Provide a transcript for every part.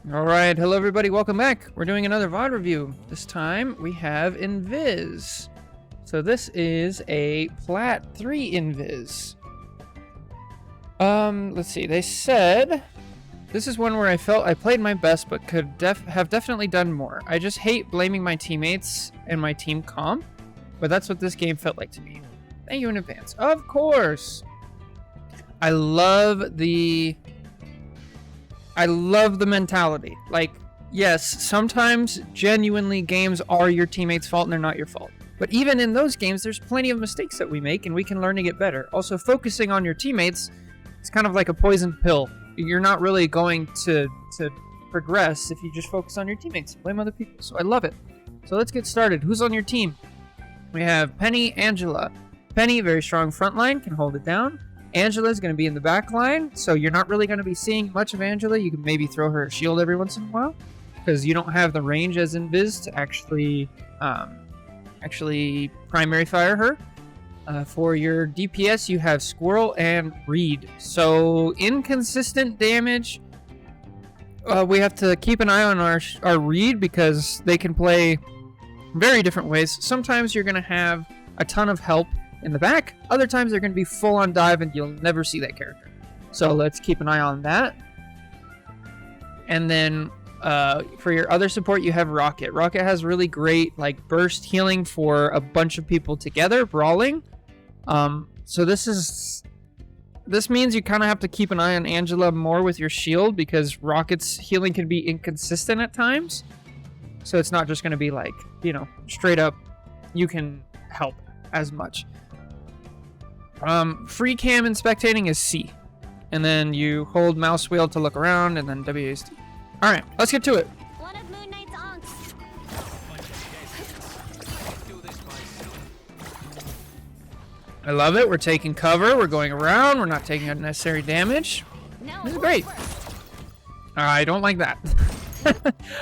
Alright, hello everybody, welcome back. We're doing another VOD review. This time we have Invis. So this is a Plat 3 Invis. Let's see, they said this is one where I felt I played my best but could have definitely done more. I just hate blaming my teammates and my team comp, but that's what this game felt like to me. Thank you in advance. Of course! I love the mentality. Like, yes, sometimes genuinely games are your teammates' fault and they're not your fault. But even in those games, there's plenty of mistakes that we make and we can learn to get better. Also, focusing on your teammates is kind of like a poison pill. You're not really going to progress if you just focus on your teammates. Blame other people. So I love it. So let's get started. Who's on your team? We have Penny, Angela. Penny, very strong front line, can hold it down. Angela is going to be in the back line, so you're not really going to be seeing much of Angela. You can maybe throw her a shield every once in a while, because you don't have the range as Invis to actually primary fire her. For your DPS, you have Squirrel and Reed. So inconsistent damage. We have to keep an eye on our Reed because they can play very different ways. Sometimes you're going to have a ton of help in the back. Other times they're going to be full on dive and you'll never see that character. So let's keep an eye on that. And then for your other support, you have Rocket. Rocket has really great like burst healing for a bunch of people together brawling. So this means you kind of have to keep an eye on Angela more with your shield because Rocket's healing can be inconsistent at times. So it's not just going to be like, you know, straight up you can help as much. Free cam and spectating is C. And then you hold mouse wheel to look around and then WASD. Alright, let's get to it. One of Moon Knight's aunts. I love it. We're taking cover. We're going around. We're not taking unnecessary damage. No, This is great. I don't like that.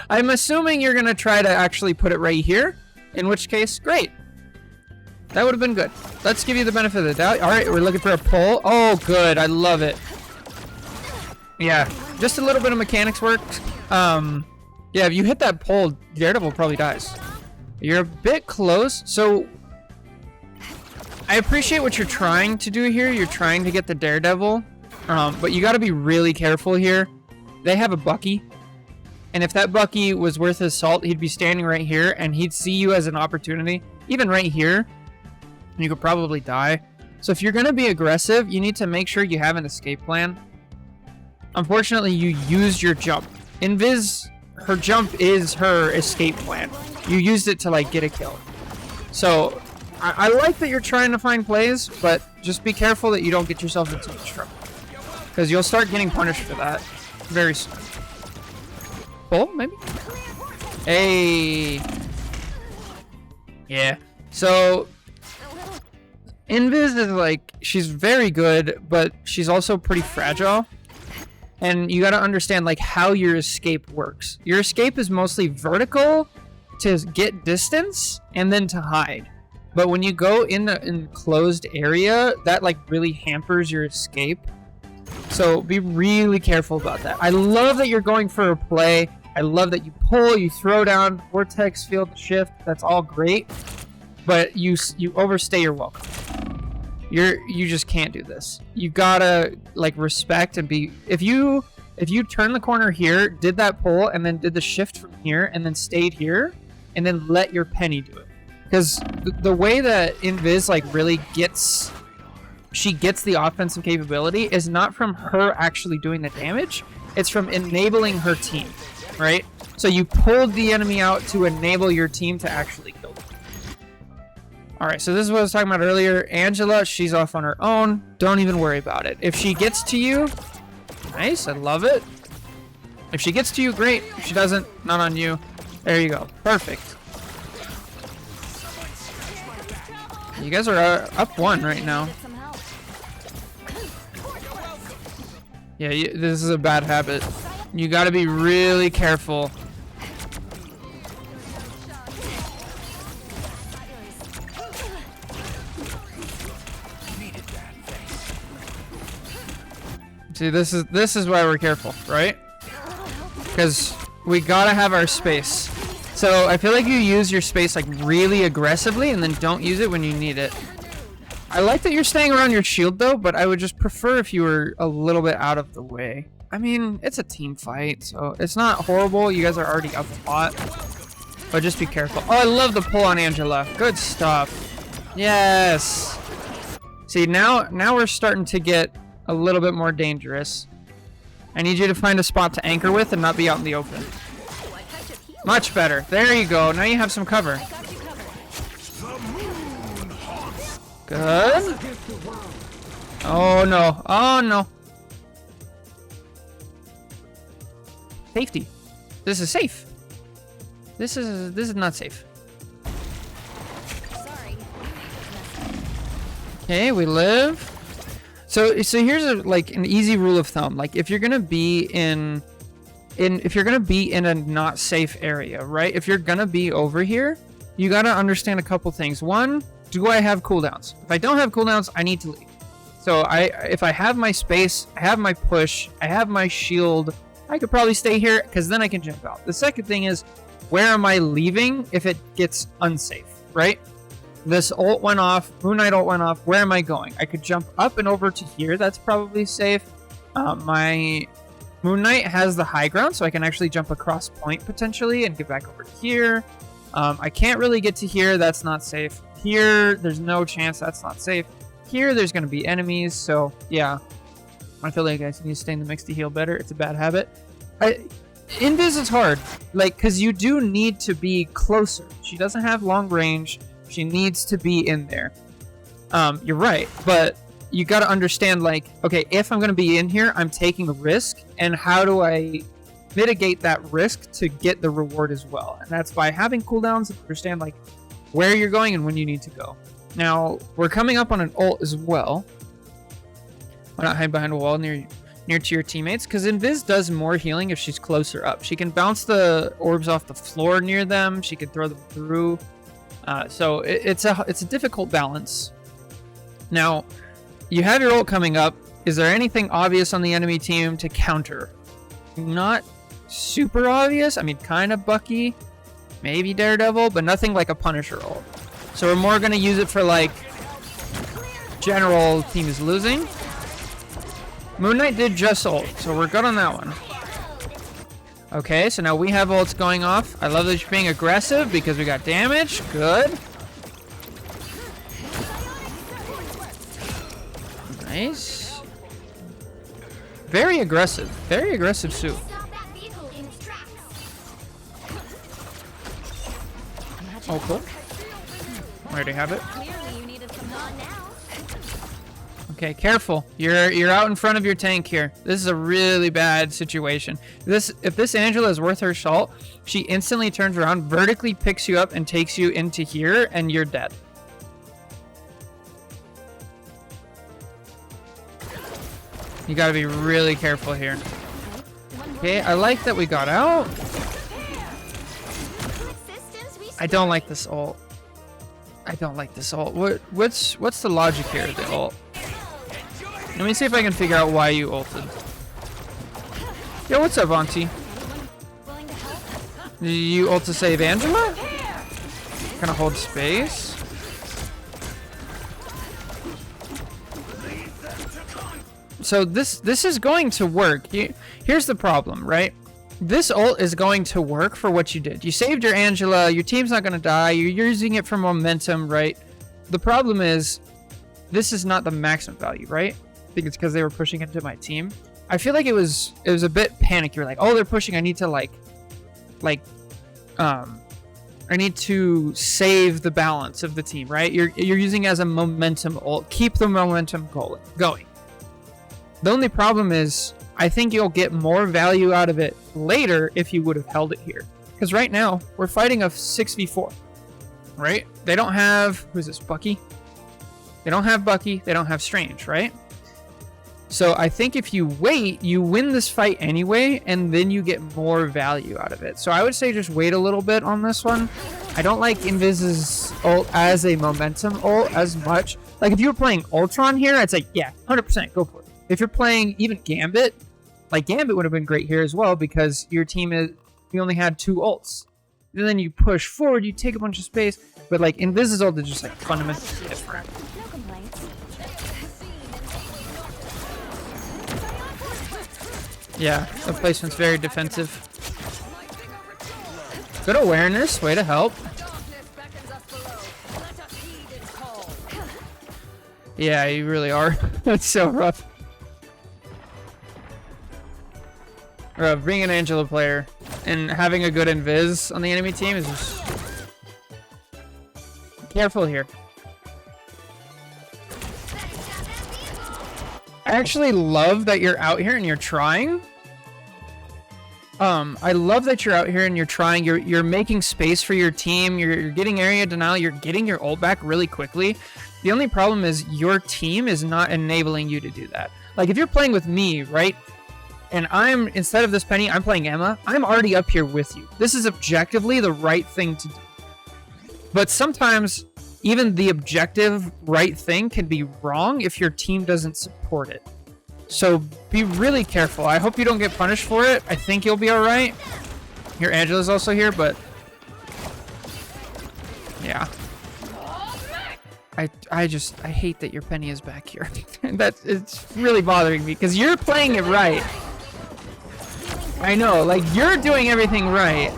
I'm assuming you're going to try to actually put it right here. In which case, great. That would have been good. Let's give you the benefit of the doubt. All right, we're looking for a pull. Oh, good. I love it. Yeah, just a little bit of mechanics work. Yeah, if you hit that pull, Daredevil probably dies. You're a bit close. So I appreciate what you're trying to do here. You're trying to get the Daredevil, but you got to be really careful here. They have a Bucky. And if that Bucky was worth his salt, he'd be standing right here and he'd see you as an opportunity. Even right here. You could probably die. So if you're going to be aggressive, you need to make sure you have an escape plan. Unfortunately, you used your jump. Invis, her jump is her escape plan. You used it to like get a kill. So I like that you're trying to find plays, but just be careful that you don't get yourself into much trouble. Because you'll start getting punished for that very soon. Pull, maybe? Hey. Yeah. So Invis is like, she's very good, but she's also pretty fragile. And you got to understand like how your escape works. Your escape is mostly vertical to get distance and then to hide. But when you go in the enclosed area, that like really hampers your escape. So be really careful about that. I love that you're going for a play. I love that you pull, you throw down, vortex field shift. That's all great. But you overstay your welcome. You just can't do this. You gotta like respect and be. If you turn the corner here, did that pull, and then did the shift from here, and then stayed here, and then let your Penny do it. Because the way that Invis like really gets the offensive capability is not from her actually doing the damage. It's from enabling her team, right? So you pulled the enemy out to enable your team to actually kill them. Alright, so this is what I was talking about earlier. Angela, she's off on her own. Don't even worry about it. If she gets to you, nice, I love it. If she gets to you, great. If she doesn't, not on you. There you go. Perfect. You guys are up one right now. Yeah, this is a bad habit. You gotta be really careful. See, this is why we're careful, right? because we gotta have our space. So I feel like you use your space like really aggressively and then don't use it when you need it. I like that you're staying around your shield though, but I would just prefer if you were a little bit out of the way. I mean, it's a team fight, so it's not horrible. You guys are already up a lot, but just be careful. Oh, I love the pull on Angela. Good stuff. Yes. See, now we're starting to get a little bit more dangerous. I need you to find a spot to anchor with and not be out in the open. Much better. There you go. Now you have some cover. Good. Oh no. Oh no. Safety. This is safe. This is not safe. Okay, we live. So here's like an easy rule of thumb. Like if you're gonna be in a not safe area, right? If you're gonna be over here, you gotta understand a couple things. One, do I have cooldowns? If I don't have cooldowns, I need to leave. So if I have my space, I have my push, I have my shield, I could probably stay here because then I can jump out. The second thing is, where am I leaving if it gets unsafe, right? This ult went off, Moon Knight ult went off, where am I going? I could jump up and over to here, that's probably safe. My Moon Knight has the high ground, so I can actually jump across point potentially and get back over to here. I can't really get to here, that's not safe. Here, there's no chance, that's not safe. Here, there's going to be enemies, so yeah. I feel like I need to stay in the mix to heal better. It's a bad habit. Invis is hard, like, because you do need to be closer. She doesn't have long range. She needs to be in there. You're right, but you got to understand, like, okay, if I'm going to be in here, I'm taking a risk, and how do I mitigate that risk to get the reward as well? And that's by having cooldowns and understand, like, where you're going and when you need to go. Now, we're coming up on an ult as well. Why not hide behind a wall near to your teammates? Because Invis does more healing if she's closer up. She can bounce the orbs off the floor near them. She can throw them through. So it's a difficult balance. Now, you have your ult coming up. Is there anything obvious on the enemy team to counter? Not super obvious. I mean, kind of Bucky, maybe Daredevil, but nothing like a Punisher ult. So we're more going to use it for, like, general team is losing. Moon Knight did just ult, so we're good on that one. Okay, so now we have ults going off. I love that you're being aggressive because we got damage. Good. Nice. Very aggressive. Very aggressive suit. Oh, cool. Already have it. Okay, careful. You're out in front of your tank here. This is a really bad situation. If this Angela is worth her salt, she instantly turns around, vertically picks you up, and takes you into here, and you're dead. You gotta be really careful here. Okay, I like that we got out. I don't like this ult. I don't like this ult. What's the logic here of the ult? Let me see if I can figure out why you ulted. Yo, what's up, Auntie? Did you ult to save Angela? Kind of hold space. So this is going to work. Here's the problem, right? This ult is going to work for what you did. You saved your Angela. Your team's not going to die. You're using it for momentum, right? The problem is this is not the maximum value, right? I think it's because they were pushing into my team. I feel like it was a bit panic. You're like, oh, they're pushing. I need to I need to save the balance of the team, right? You're using it as a momentum ult. Keep the momentum going. The only problem is I think you'll get more value out of it later if you would have held it here. Because right now we're fighting a 6v4, right? They don't have, who's this, Bucky? They don't have Bucky. They don't have Strange, right? So I think if you wait, you win this fight anyway, and then you get more value out of it. So I would say just wait a little bit on this one. I don't like Invis's ult as a momentum ult as much. Like if you were playing Ultron here, I'd say, yeah, 100% go for it. If you're playing even Gambit, Like Gambit would have been great here as well because your team you only had 2 ults. And then you push forward, you take a bunch of space, but like Invis's ult is just like fundamentally different. No complaints. Yeah, the placement's very defensive. Good awareness, way to help. Yeah, you really are. That's so rough. Being an Angela player and having a good Invis on the enemy team is just... Careful here. I actually love that you're out here and you're trying. I love that you're out here and you're trying. You're making space for your team. You're getting area denial. You're getting your ult back really quickly. The only problem is your team is not enabling you to do that. Like if you're playing with me, right? And instead of this Penny, I'm playing Emma. I'm already up here with you. This is objectively the right thing to do. But sometimes even the objective right thing can be wrong if your team doesn't support it. So be really careful. I hope you don't get punished for it. I think you'll be all right. Here, Angela's also here, but yeah. I hate that your Penny is back here. It's really bothering me because you're playing it right. I know, like you're doing everything right.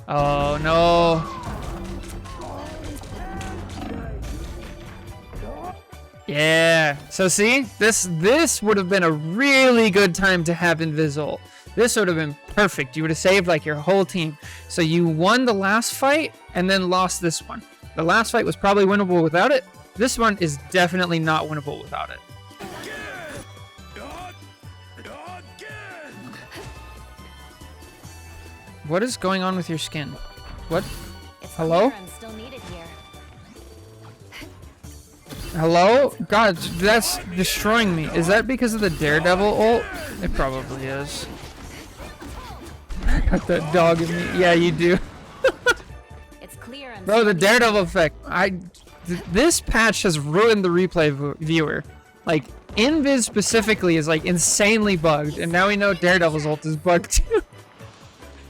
Oh no. Yeah. So see, this would have been a really good time to have Invis. This would have been perfect. You would have saved like your whole team. So you won the last fight and then lost this one. The last fight was probably winnable without it. This one is definitely not winnable without it. What is going on with your skin? What? Hello? I'm still needed here. Hello? God, that's destroying me. Is that because of the Daredevil ult? It probably is. I got that dog in me. Yeah, you do. It's clear. Bro, the Daredevil effect. This patch has ruined the replay viewer. Like, Invis specifically is like insanely bugged, and now we know Daredevil's ult is bugged too.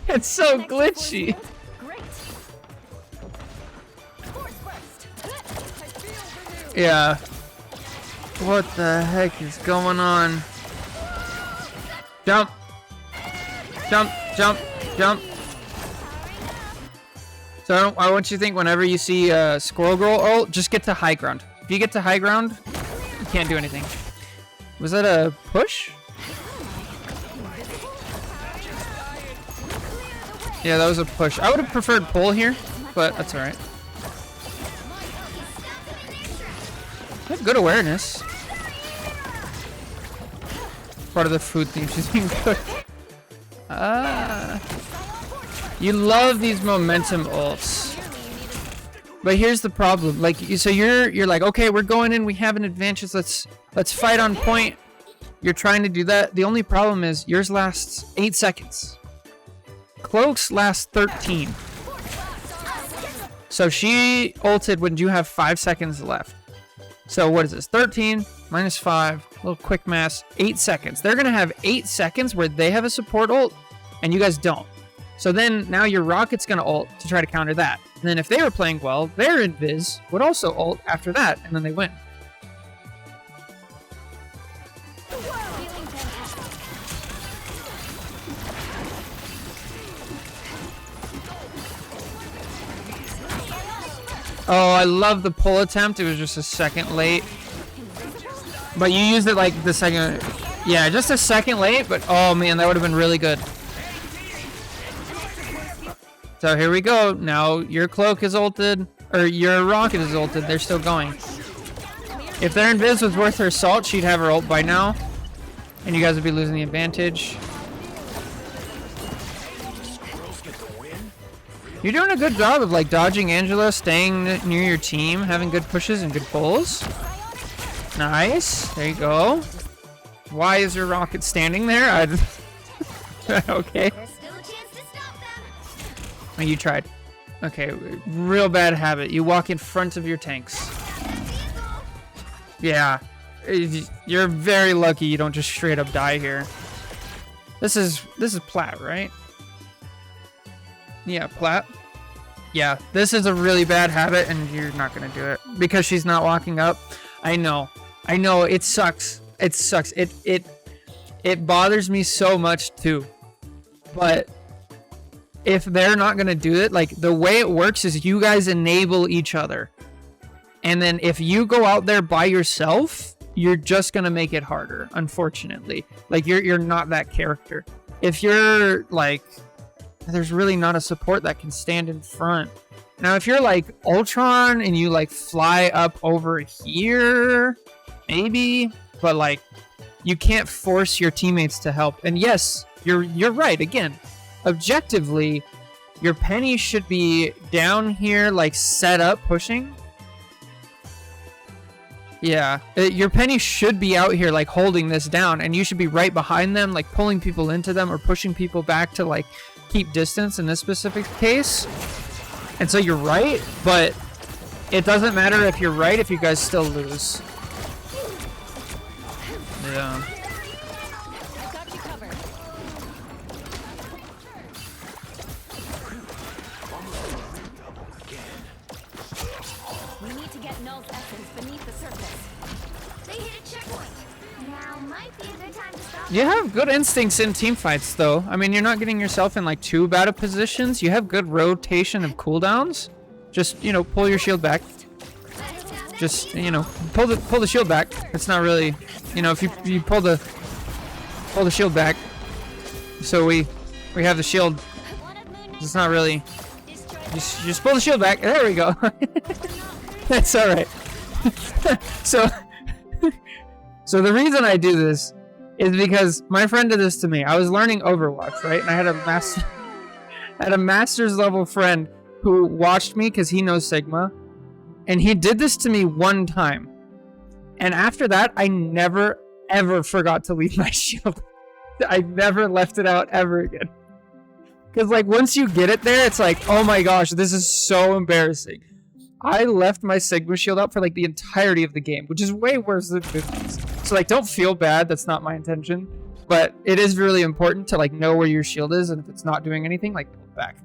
It's so glitchy. Yeah. What the heck is going on? Jump. Jump, jump, jump. So I want you to think whenever you see Squirrel Girl ult, just get to high ground. If you get to high ground, you can't do anything. Was that a push? Yeah, that was a push. I would have preferred pull here, but that's alright. Good awareness. Part of the food theme she's being cooked. You love these momentum ults. But here's the problem. Like, so you're like, okay, we're going in, we have an advantage, let's fight on point. You're trying to do that. The only problem is yours lasts 8 seconds. Cloak's lasts 13. So she ulted when you have 5 seconds left. So what is this? 13 minus 5, a little quick math, 8 seconds. They're gonna have 8 seconds where they have a support ult and you guys don't. So then now your Rocket's gonna ult to try to counter that. And then if they were playing well, their Invis would also ult after that, and then they win. Oh, I love the pull attempt. It was just a second late. But you used it like the second... Yeah, just a second late, but oh man, that would have been really good. So here we go. Now your Cloak is ulted, or your Rocket is ulted. They're still going. If their Invis was worth her salt, she'd have her ult by now. And you guys would be losing the advantage. You're doing a good job of like dodging Angela, staying near your team, having good pushes and good pulls. Nice. There you go. Why is your Rocket standing there? Okay. Oh, you tried. Okay, real bad habit. You walk in front of your tanks. Yeah. You're very lucky you don't just straight up die here. This is Plat, right? Yeah, Plat. Yeah, this is a really bad habit, and you're not gonna do it because she's not walking up. I know, it sucks. It sucks. It bothers me so much too. But if they're not gonna do it, like the way it works is you guys enable each other, and then if you go out there by yourself, you're just gonna make it harder. Unfortunately, like you're not that character. If you're like, there's really not a support that can stand in front. Now, if you're like Ultron and you like fly up over here, maybe, but like you can't force your teammates to help. And yes, you're right. Again, objectively, your Penny should be down here, like set up, pushing. Yeah, your Penny should be out here, like holding this down, and you should be right behind them, like pulling people into them or pushing people back to like keep distance in this specific case. And so you're right, but it doesn't matter if you're right if you guys still lose. Yeah. Got you covered. We need to get Null's essence beneath the surface. They hit a checkpoint. Now might be a good time to stop. You have good instincts in team fights, though. I mean, you're not getting yourself in like too bad of positions. You have good rotation of cooldowns. Just, you know, pull your shield back. Just, you know, pull the shield back. It's not really, you know, if you pull the shield back, so we have the shield. It's not really. Just pull the shield back. There we go. That's all right. So the reason I do this is because my friend did this to me. I was learning Overwatch, right? And I had a master's level friend who watched me because he knows Sigma. And he did this to me one time. And after that, I never, ever forgot to leave my shield. I never left it out ever again. Because like once you get it there, it's like, oh my gosh, this is so embarrassing. I left my Sigma shield up for like the entirety of the game, which is way worse than this. So like, don't feel bad. That's not my intention. But it is really important to like know where your shield is, and if it's not doing anything, like pull it back.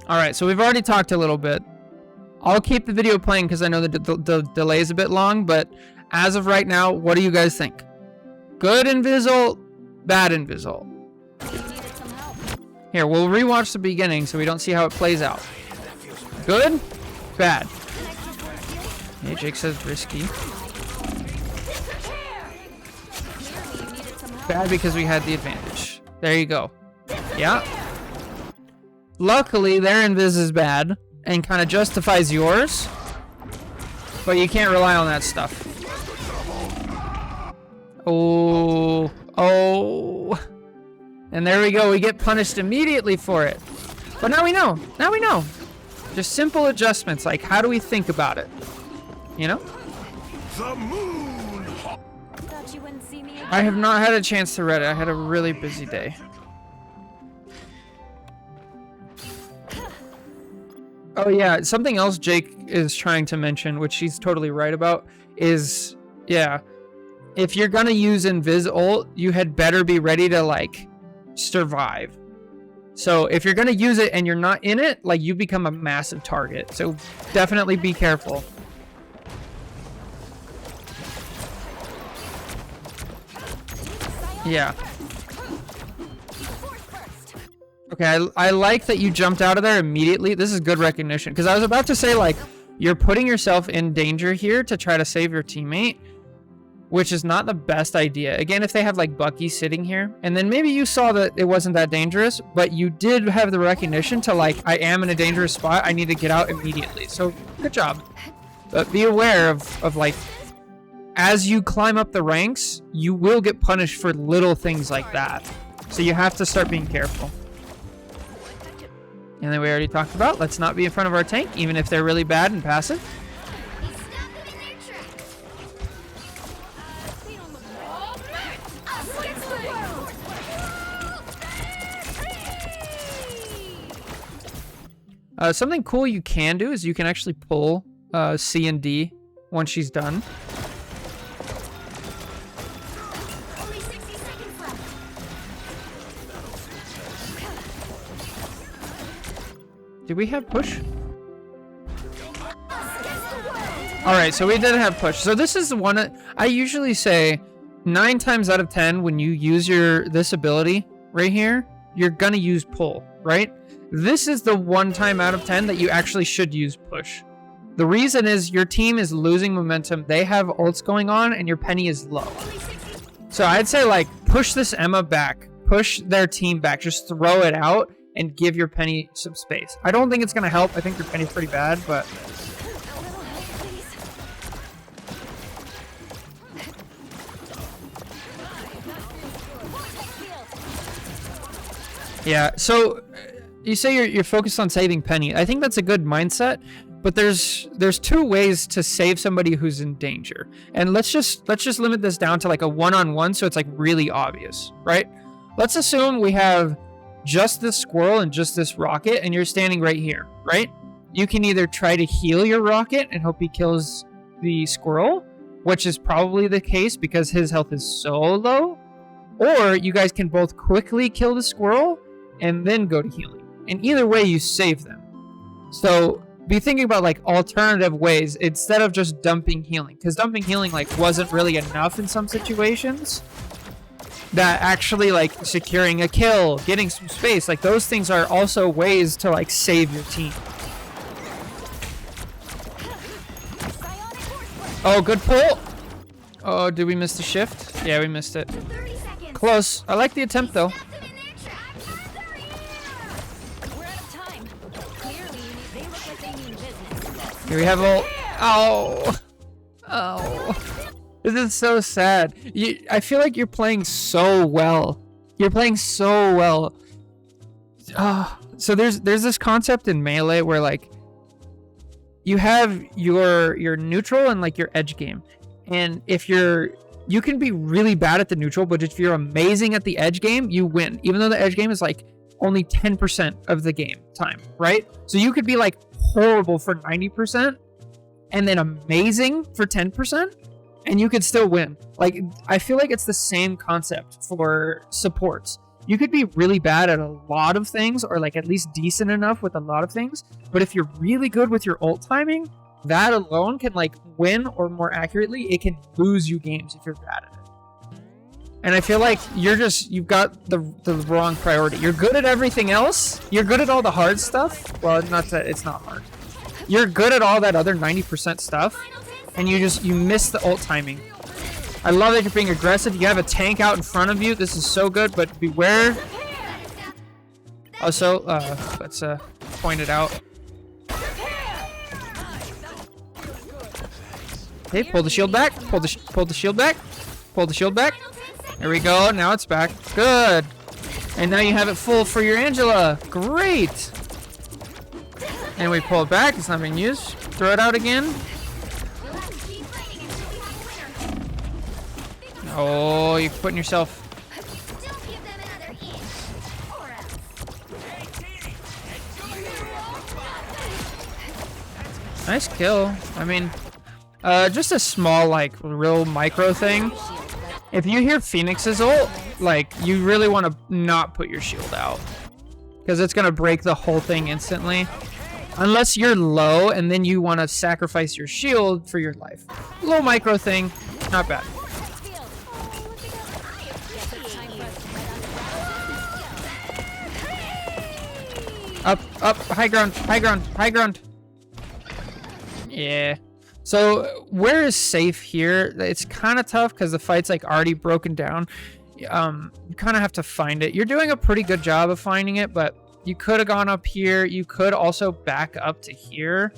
All right, so we've already talked a little bit. I'll keep the video playing because I know the delay is a bit long, but as of right now, what do you guys think? Good Invis, bad Invis. Here, we'll rewatch the beginning so we don't see how it plays out. Good? Bad? Hey, Jake says risky. Bad because we had the advantage. There you go. Yeah. Luckily, their Invis is bad and kind of justifies yours, but you can't rely on that stuff. Oh. And there we go. We get punished immediately for it. But now we know. Now we know. Just simple adjustments. Like, how do we think about it? You know? The moon. Thought you wouldn't see me again. I have not had a chance to read it. I had a really busy day. Oh yeah, something else Jake is trying to mention, which he's totally right about, is, yeah, if you're gonna use Invis ult, you had better be ready to, like, survive. So if you're gonna use it and you're not in it, like, you become a massive target. So definitely be careful. Yeah. Okay, I like that you jumped out of there immediately. This is good recognition. Because I was about to say, like, you're putting yourself in danger here to try to save your teammate, which is not the best idea. Again, if they have, like, Bucky sitting here, and then maybe you saw that it wasn't that dangerous, but you did have the recognition to, like, I am in a dangerous spot. I need to get out immediately. So, good job. But be aware of like, as you climb up the ranks, you will get punished for little things like that. So you have to start being careful. And then we already talked about, let's not be in front of our tank, even if they're really bad and passive. Something cool you can do is you can actually pull C and D once she's done. Only 60 seconds left. Did we have push? Against the world. All right, so we did have push. So this is the one I usually say 9 times out of 10 when you use this ability right here, you're gonna use pull, right? This is the 1 time out of 10 that you actually should use push. The reason is your team is losing momentum. They have ults going on and your penny is low. Only 60. So I'd say like push this Emma back, push their team back, just throw it out and give your penny some space. I don't think it's gonna help. I think your penny's pretty bad, but A little help, please. yeah. So you say you're focused on saving penny. I think that's a good mindset, but there's 2 ways to save somebody who's in danger. And let's just limit this down to like a one-on-one so it's like really obvious, right? Let's assume we have just this squirrel and just this rocket and you're standing right here, right? You can either try to heal your rocket and hope he kills the squirrel, which is probably the case because his health is so low, or you guys can both quickly kill the squirrel and then go to healing. And either way, you save them. So be thinking about like alternative ways instead of just dumping healing, because dumping healing like wasn't really enough in some situations. That actually like securing a kill, getting some space, like those things are also ways to like save your team. Oh, good pull. Oh, did we miss the shift? Yeah, we missed it. 30 seconds. Close. I like the attempt though. Step them in there, Chad. We're out of time. Clearly, they look like they mean business. Here we have ult. Oh. Oh. This is so sad. I feel like you're playing so well. You're playing so well. So there's this concept in Melee where like you have your neutral and like your edge game. And if you can be really bad at the neutral, but if you're amazing at the edge game, you win. Even though the edge game is like only 10% of the game time, right? So you could be like horrible for 90% and then amazing for 10%. And you could still win. Like, I feel like it's the same concept for supports. You could be really bad at a lot of things, or like at least decent enough with a lot of things. But if you're really good with your ult timing, that alone can like win, or more accurately, it can lose you games if you're bad at it. And I feel like you've got the wrong priority. You're good at everything else. You're good at all the hard stuff. Well, not that it's not hard. You're good at all that other 90% stuff. And you miss the ult timing. I love that you're being aggressive. You have a tank out in front of you. This is so good, but beware. Also, let's point it out. Okay, pull the shield back. Pull the shield back. Pull the shield back. There we go. Now it's back. Good. And now you have it full for your Angela. Great. And we pull it back. It's not being used. Throw it out again. Oh, you're putting yourself. Don't give them another inch, or else. Nice kill. I mean, just a small, like, real micro thing. If you hear Phoenix's ult, like, you really want to not put your shield out. Because it's going to break the whole thing instantly. Unless you're low, and then you want to sacrifice your shield for your life. Little micro thing. Not bad. Up, high ground. Yeah. So where is safe here? It's kind of tough because the fight's like already broken down. You kind of have to find it. You're doing a pretty good job of finding it, but you could have gone up here. You could also back up to here.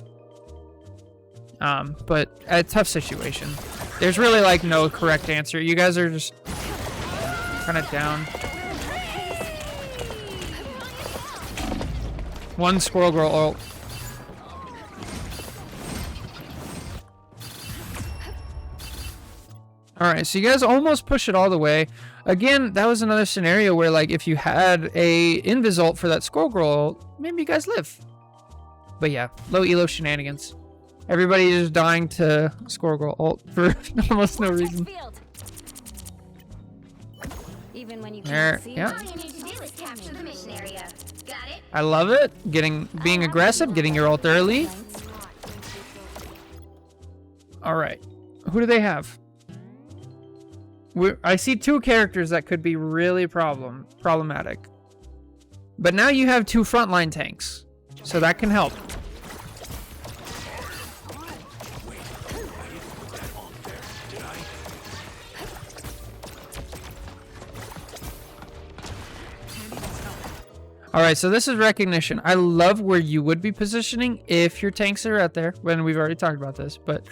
But a tough situation. There's really like no correct answer. You guys are just kind of down. One squirrel girl ult. Alright, so you guys almost push it all the way. Again, that was another scenario where, like, if you had a Invis ult for that squirrel girl ult, maybe you guys live. But yeah, low elo shenanigans. Everybody is dying to Squirrel ult for almost no reason. Field. Even when you There, can't see yeah. All you need to do is capture the mission area. Got it? I love it. Being aggressive, getting your ult early. All right. Who do they have? I see two characters that could be really problematic. But now you have two frontline tanks, so that can help. Alright, so this is recognition. I love where you would be positioning if your tanks are out there. When we've already talked about this, but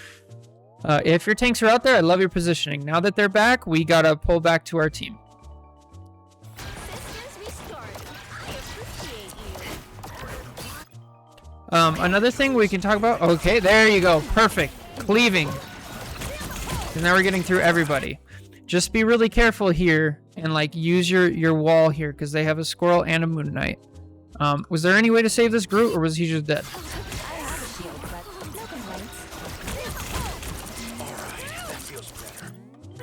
if your tanks are out there, I love your positioning. Now that they're back, we gotta pull back to our team. Systems restored. I appreciate you. Another thing we can talk about. Okay, there you go. Perfect. Cleaving. And now we're getting through everybody. Just be really careful here and like use your wall here because they have a squirrel and a moon knight. Was there any way to save this Groot or was he just dead? I have a shield, but no complaints.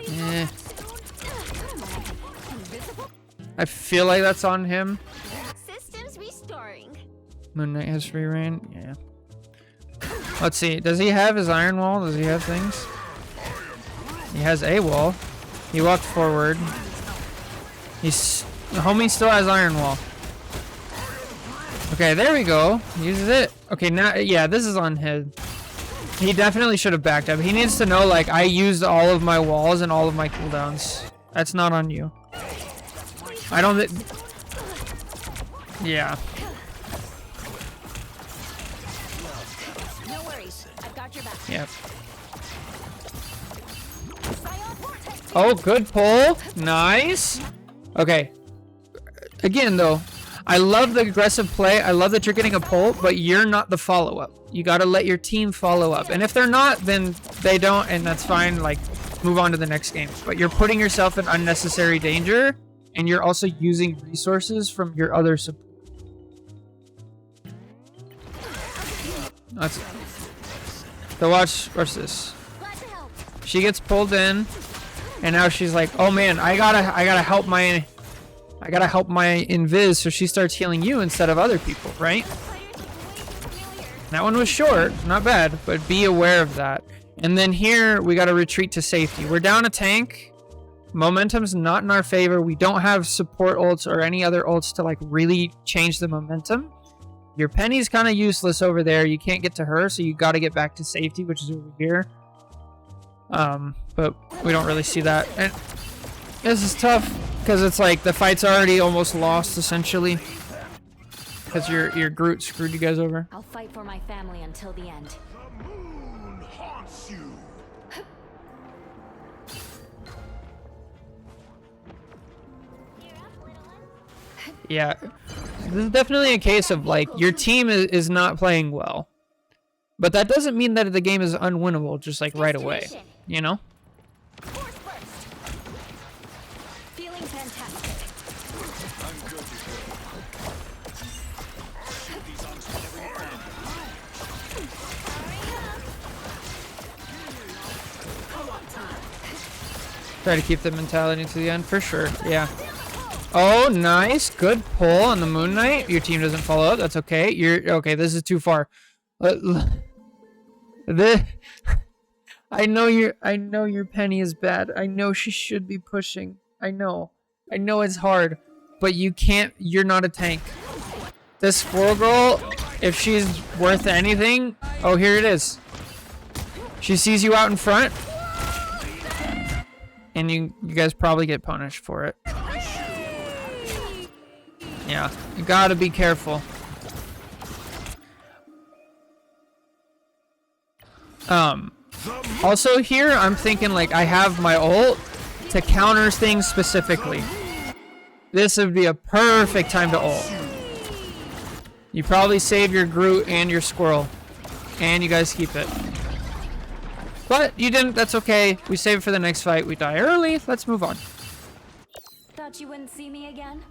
Eh, Invisible? I feel like that's on him. Systems restoring. Moon Knight has free reign. Yeah. Let's see. Does he have his iron wall? Does he have things? He has a wall. He walked forward. Homie still has iron wall. Okay, there we go. Uses it. Okay, now, yeah, this is on him. He definitely should have backed up. He needs to know, like, I used all of my walls and all of my cooldowns. That's not on you. I don't yeah. No worries. I've got your back. Yep. Oh, good pull. Nice. Okay. Again, though, I love the aggressive play. I love that you're getting a pull, but you're not the follow-up. You got to let your team follow up. And if they're not, then they don't, and that's fine. Like, move on to the next game. But you're putting yourself in unnecessary danger, and you're also using resources from your other support. That's so watch this. She gets pulled in, and now she's like, "Oh man, I gotta help my Invis." So she starts healing you instead of other people, right? That one was short, not bad, but be aware of that. And then here we gotta retreat to safety. We're down a tank. Momentum's not in our favor. We don't have support ults or any other ults to like really change the momentum. Your Penny's kind of useless over there. You can't get to her, so you got to get back to safety, which is over here. But we don't really see that. And this is tough because it's like the fight's already almost lost essentially. Because your Groot screwed you guys over. I'll fight for my family until the end. The moon haunts you. Yeah, this is definitely a case of like your team is not playing well, but that doesn't mean that the game is unwinnable just like right away, you know? Force burst. Feeling fantastic. Try to keep the mentality to the end for sure. Yeah. Oh, nice. Good pull on the Moon Knight. Your team doesn't follow up. That's okay. You're okay. This is too far. I know your Penny is bad. I know she should be pushing. I know it's hard, but you can't. You're not a tank. This Squirrel Girl, if she's worth anything, oh, here it is. She sees you out in front, and you guys probably get punished for it. Yeah, you gotta be careful. Also here, I'm thinking like I have my ult to counter things specifically. This would be a perfect time to ult. You probably save your Groot and your Squirrel, and you guys keep it. But you didn't, that's okay. We save it for the next fight. We die early. Let's move on. Thought you wouldn't see me again?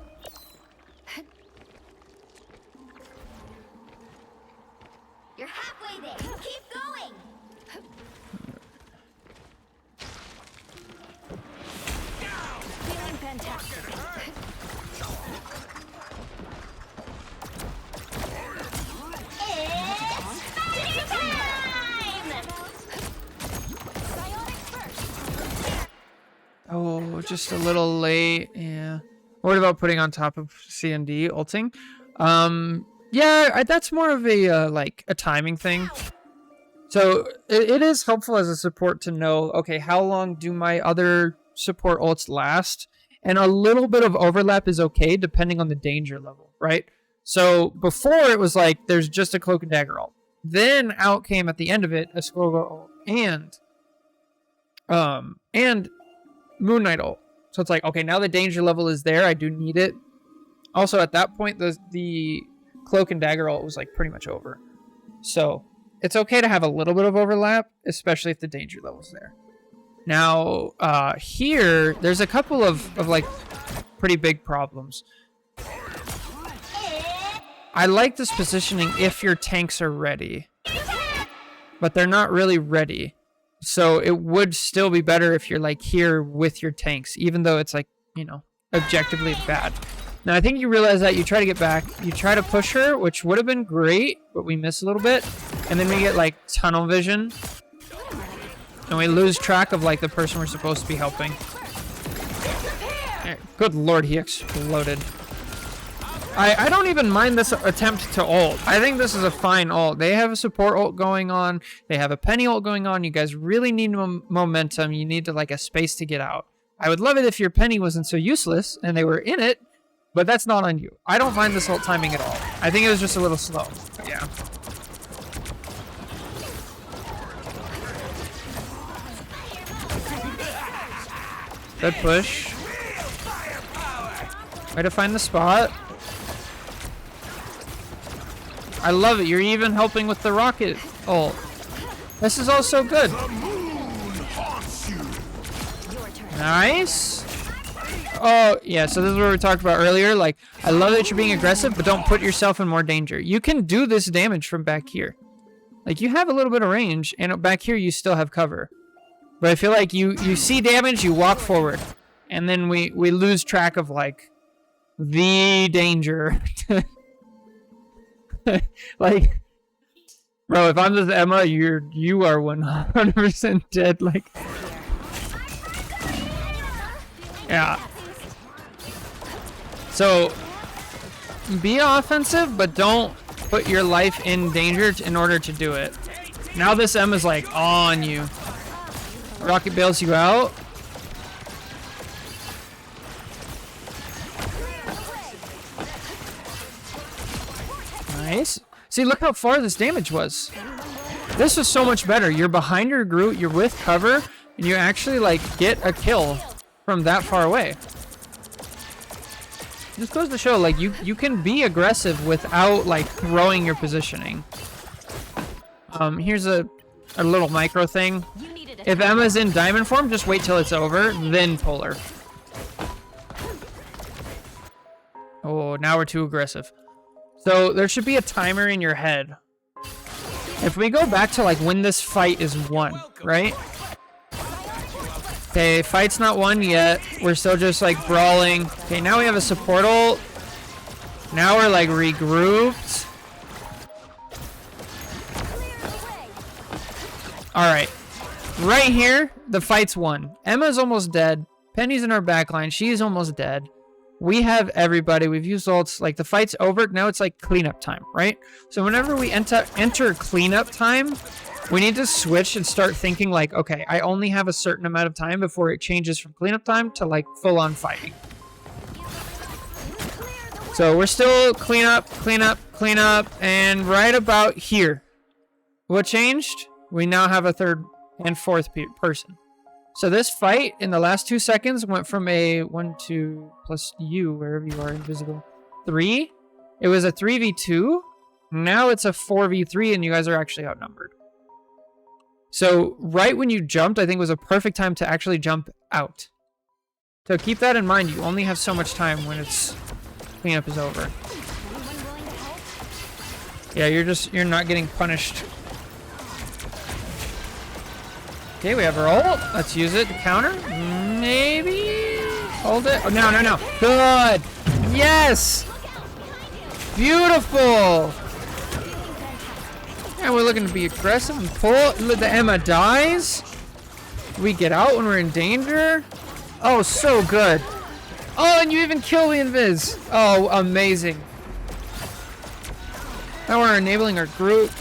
You're halfway there. Keep going. Feeling fantastic. It's party time! Psionic first. Oh, just a little late. Yeah. What about putting on top of C and D ulting? Yeah, that's more of a like a timing thing. So it is helpful as a support to know, okay, how long do my other support ults last? And a little bit of overlap is okay depending on the danger level, right? So before it was like there's just a Cloak and Dagger ult. Then out came at the end of it a Skullgirl ult and Moon Knight ult. So it's like, okay, now the danger level is there. I do need it. Also, at that point, the Cloak and Dagger ult was like pretty much over. So it's okay to have a little bit of overlap, especially if the danger level's there. Now, here, there's a couple of like pretty big problems. I like this positioning if your tanks are ready, but they're not really ready. So it would still be better if you're like here with your tanks, even though it's like, you know, objectively bad. Now I think you realize that you try to get back, you try to push her, which would have been great, but we miss a little bit. And then we get like tunnel vision. And we lose track of like the person we're supposed to be helping. Good lord, he exploded. I don't even mind this attempt to ult. I think this is a fine ult. They have a support ult going on. They have a penny ult going on. You guys really need momentum. You need to like a space to get out. I would love it if your penny wasn't so useless and they were in it, but that's not on you. I don't mind this ult timing at all. I think it was just a little slow. But yeah. Good push. Way to find the spot. I love it. You're even helping with the rocket ult. This is all so good. Nice. Oh, yeah. So this is what we talked about earlier. Like, I love that you're being aggressive, but don't put yourself in more danger. You can do this damage from back here. Like, you have a little bit of range, and back here you still have cover. But I feel like you see damage, you walk forward. And then we lose track of, like, the danger. Like, bro, if I'm just Emma, you are 100% dead. Like, yeah. So be offensive, but don't put your life in danger in order to do it. Now this Emma's like on you. Rocket bails you out. Nice. See, look how far this damage was. This was so much better. You're behind your Groot, you're with cover, and you actually, like, get a kill from that far away. This goes to show, like, you can be aggressive without, like, throwing your positioning. Here's a little micro thing. If Emma's in diamond form, just wait till it's over, then pull her. Oh, now we're too aggressive. So there should be a timer in your head. If we go back to like when this fight is won, right? Okay, fight's not won yet. We're still just like brawling. Okay, now we have a support ult. Now we're like regrouped. Alright. Right here, the fight's won. Emma's almost dead. Penny's in our backline. She's almost dead. We have everybody. We've used ults. Like, the fight's over. Now it's like cleanup time, right? So whenever we enter cleanup time, we need to switch and start thinking like, okay, I only have a certain amount of time before it changes from cleanup time to like full-on fighting. So we're still clean up, and right about here. What changed? We now have a third and fourth person. So this fight in the last 2 seconds went from a 1-2 plus you, wherever you are, invisible, 3. It was a 3v2. Now it's a 4v3, and you guys are actually outnumbered. So right when you jumped, I think was a perfect time to actually jump out. So keep that in mind. You only have so much time when it's cleanup is over. Yeah, you're not getting punished. Okay, we have our ult. Let's use it to counter. Maybe hold it. Oh, no, no, no. Good. Yes. Beautiful. And we're looking to be aggressive and pull. The Emma dies. We get out when we're in danger. Oh, so good. Oh, and you even kill the Invis. Oh, amazing. Now we're enabling our group.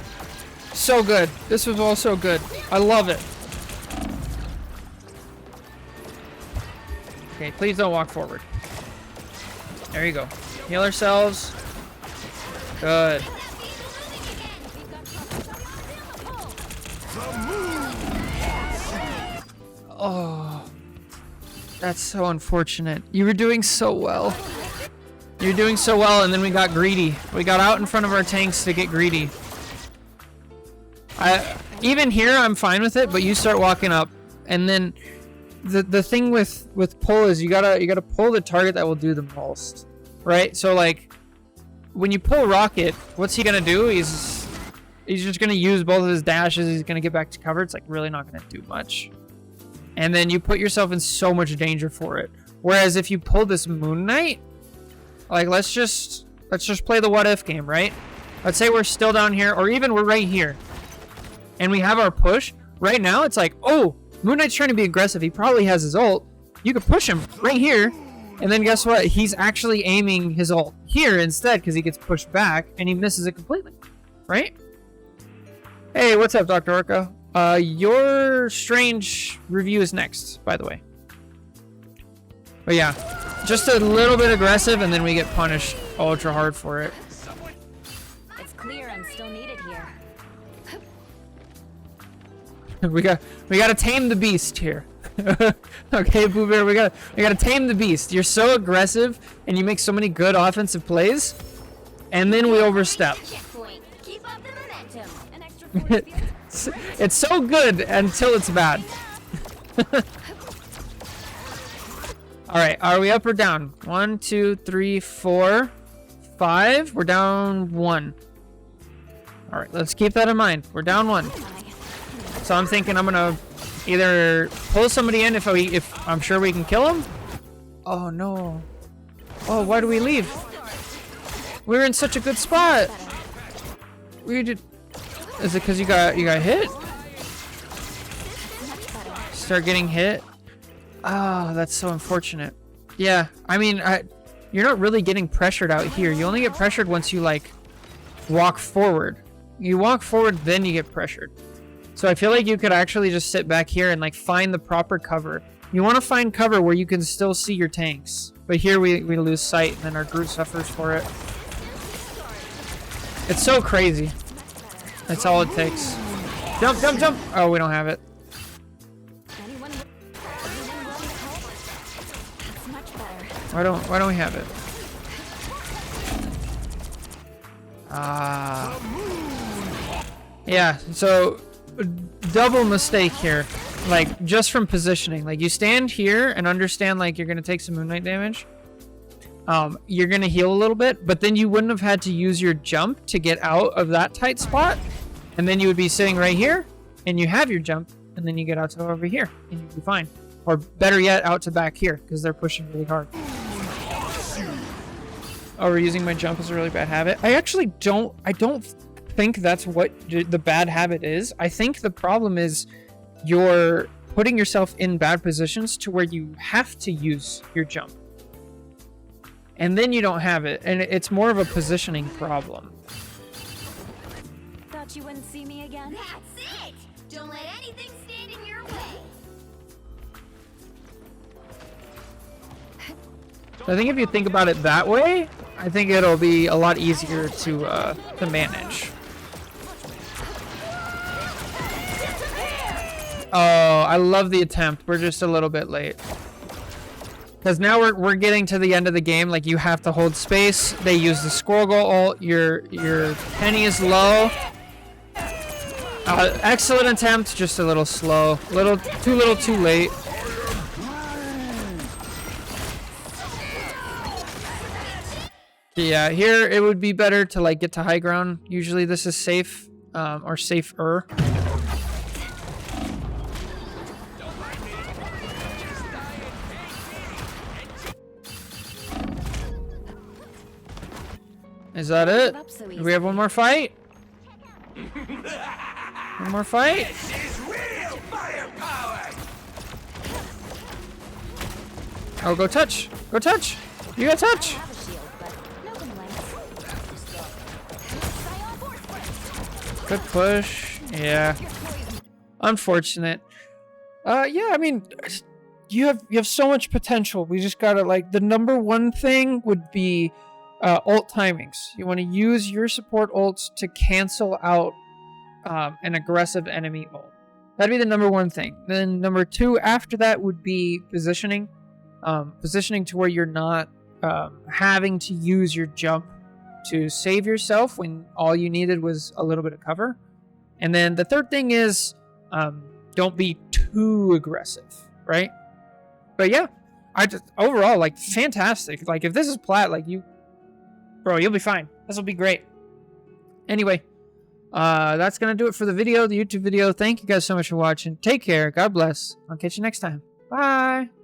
So good. This was all so good. I love it. Okay, please don't walk forward. There you go. Heal ourselves. Good. Oh, that's so unfortunate. You were doing so well. You were doing so well, and then we got greedy. We got out in front of our tanks to get greedy. Even here, I'm fine with it, but you start walking up, and then the thing with pull is you gotta pull the target that will do the most, right? So like when you pull Rocket, what's he gonna do? He's just gonna use both of his dashes. He's gonna get back to cover. It's like really not gonna do much. And then you put yourself in so much danger for it. Whereas if you pull this Moon Knight, like let's just play the what if game, right? Let's say we're still down here, or even we're right here, and we have our push. Right now, it's like, oh, Moon Knight's trying to be aggressive. He probably has his ult. You could push him right here, and then guess what? He's actually aiming his ult here instead because he gets pushed back and he misses it completely, right? Hey, what's up, Dr. Orca? Your strange review is next, by the way. But yeah, just a little bit aggressive, and then we get punished ultra hard for it. It's clear I'm still needed here. we gotta tame the beast here. Okay, Boo Bear, we gotta tame the beast. You're so aggressive, and you make so many good offensive plays, and then we overstep. Checkpoint. Keep up the momentum. An extra 40 feet. It's so good until it's bad. All right, are we up or down? 1, 2, 3, 4, 5. We're down 1. All right, let's keep that in mind. We're down 1. So I'm thinking I'm gonna either pull somebody in if I'm sure we can kill him. Oh no. Oh, why do we leave? We were in such a good spot. We did. Is it because you got hit? Start getting hit. Oh, that's so unfortunate. Yeah, I mean, you're not really getting pressured out here. You only get pressured once you like walk forward. You walk forward, then you get pressured. So I feel like you could actually just sit back here and like find the proper cover. You want to find cover where you can still see your tanks. But here we lose sight, and then our group suffers for it. It's so crazy. That's all it takes. Jump, jump, jump! Oh, we don't have it. Anyone willing to help? That's much better. Why don't we have it? Ah. Yeah, so double mistake here. Like just from positioning. Like you stand here and understand like you're gonna take some Moon Knight damage. You're gonna heal a little bit, but then you wouldn't have had to use your jump to get out of that tight spot. And then you would be sitting right here, and you have your jump, and then you get out to over here, and you'd be fine. Or better yet, out to back here, because they're pushing really hard. Oh, we're using my jump as a really bad habit. I actually don't think that's what the bad habit is. I think the problem is you're putting yourself in bad positions to where you have to use your jump. And then you don't have it, and it's more of a positioning problem. Thought you wouldn't see me again? That's it. Don't let anything stand in your way. I think if you think about it that way, I think it'll be a lot easier to manage. Oh, I love the attempt. We're just a little bit late. Because now we're getting to the end of the game. Like you have to hold space. They use the squirrel goal ult. Your penny is low. Excellent attempt, just a little slow. Too little, too late. Yeah, here it would be better to like get to high ground. Usually this is safe, or safer. Is that it? Give up so Do we have one more fight? One more fight? This is real firepower! Oh, go touch. Go touch. You got touch. I have a shield, but no complaints. Scion force. Good push. Yeah. You're poisoned. Unfortunate. Yeah, I mean, you have so much potential. We just gotta, like, the number one thing would be ult timings. You want to use your support ults to cancel out an aggressive enemy ult. That'd be the number one thing. Then number two after that would be positioning. Positioning to where you're not having to use your jump to save yourself when all you needed was a little bit of cover. And then the third thing is don't be too aggressive, right? But yeah, I just overall, like, fantastic. Like, if this is Plat, like, bro, you'll be fine. This will be great. Anyway, that's gonna do it for the video, the YouTube video. Thank you guys so much for watching. Take care. God bless. I'll catch you next time. Bye.